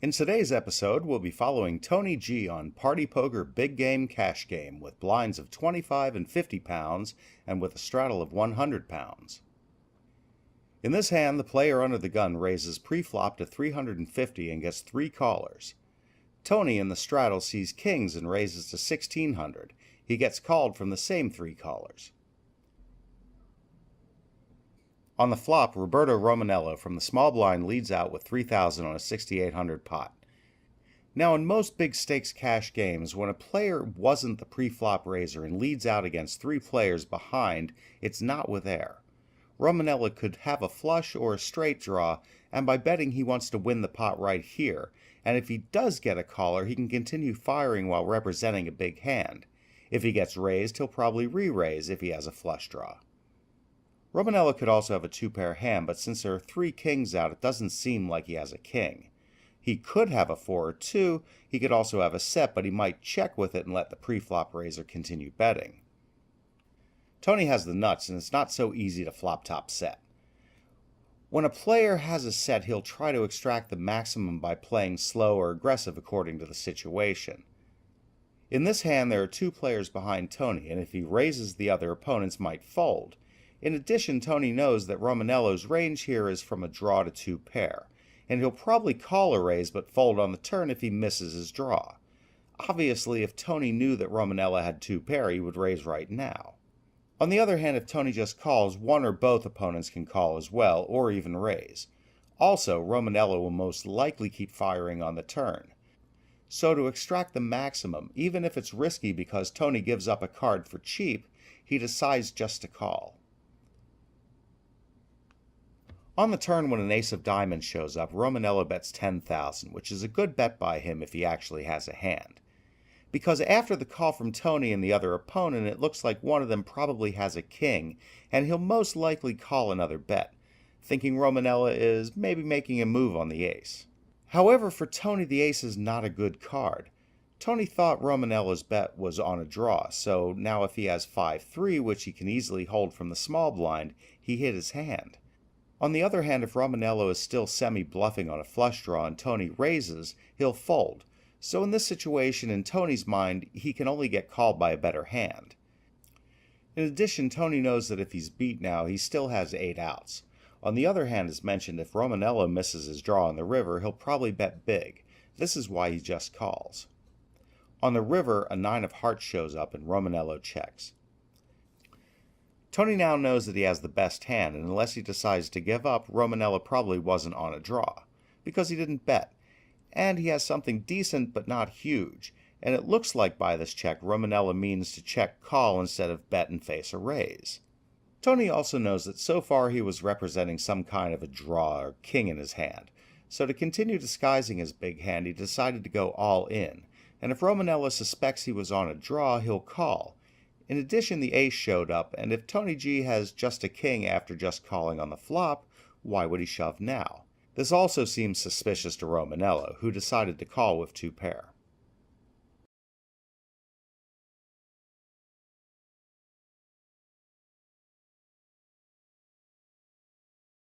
In today's episode, we'll be following Tony G on Party Poker Big Game Cash Game with blinds of 25 and 50 pounds and with a straddle of 100 pounds. In this hand, the player under the gun raises pre-flop to 350 and gets 3 callers. Tony in the straddle sees kings and raises to 1600. He gets called from the same 3 callers. On the flop, Roberto Romanello from the small blind leads out with 3,000 on a 6,800 pot. Now, in most big stakes cash games, when a player wasn't the pre-flop raiser and leads out against 3 players behind, it's not with air. Romanello could have a flush or a straight draw, and by betting he wants to win the pot right here, and if he does get a caller, he can continue firing while representing a big hand. If he gets raised, he'll probably re-raise if he has a flush draw. Romanello could also have a 2-pair hand, but since there are 3 kings out, it doesn't seem like he has a king. He could have a 4 or 2, he could also have a set, but he might check with it and let the pre-flop raiser continue betting. Tony has the nuts, and it's not so easy to flop-top set. When a player has a set, he'll try to extract the maximum by playing slow or aggressive according to the situation. In this hand, there are 2 players behind Tony, and if he raises, the other opponents might fold. In addition, Tony knows that Romanello's range here is from a draw to 2 pair, and he'll probably call a raise but fold on the turn if he misses his draw. Obviously, if Tony knew that Romanello had 2 pair, he would raise right now. On the other hand, if Tony just calls, one or both opponents can call as well, or even raise. Also, Romanello will most likely keep firing on the turn. So to extract the maximum, even if it's risky because Tony gives up a card for cheap, he decides just to call. On the turn, when an ace of diamonds shows up, Romanello bets 10,000, which is a good bet by him if he actually has a hand. Because after the call from Tony and the other opponent, it looks like one of them probably has a king, and he'll most likely call another bet, thinking Romanello is maybe making a move on the ace. However, for Tony, the ace is not a good card. Tony thought Romanello's bet was on a draw, so now if he has 5-3, which he can easily hold from the small blind, he hit his hand. On the other hand, if Romanello is still semi-bluffing on a flush draw and Tony raises, he'll fold. So in this situation, in Tony's mind, he can only get called by a better hand. In addition, Tony knows that if he's beat now, he still has 8 outs. On the other hand, as mentioned, if Romanello misses his draw on the river, he'll probably bet big. This is why he just calls. On the river, a 9 of hearts shows up and Romanello checks. Tony now knows that he has the best hand, and unless he decides to give up, Romanello probably wasn't on a draw, because he didn't bet. And he has something decent but not huge, and it looks like by this check Romanello means to check call instead of bet and face a raise. Tony also knows that so far he was representing some kind of a draw or king in his hand, so to continue disguising his big hand he decided to go all in, and if Romanello suspects he was on a draw, he'll call. In addition, the ace showed up, and if Tony G has just a king after just calling on the flop, why would he shove now? This also seems suspicious to Romanello, who decided to call with 2 pair.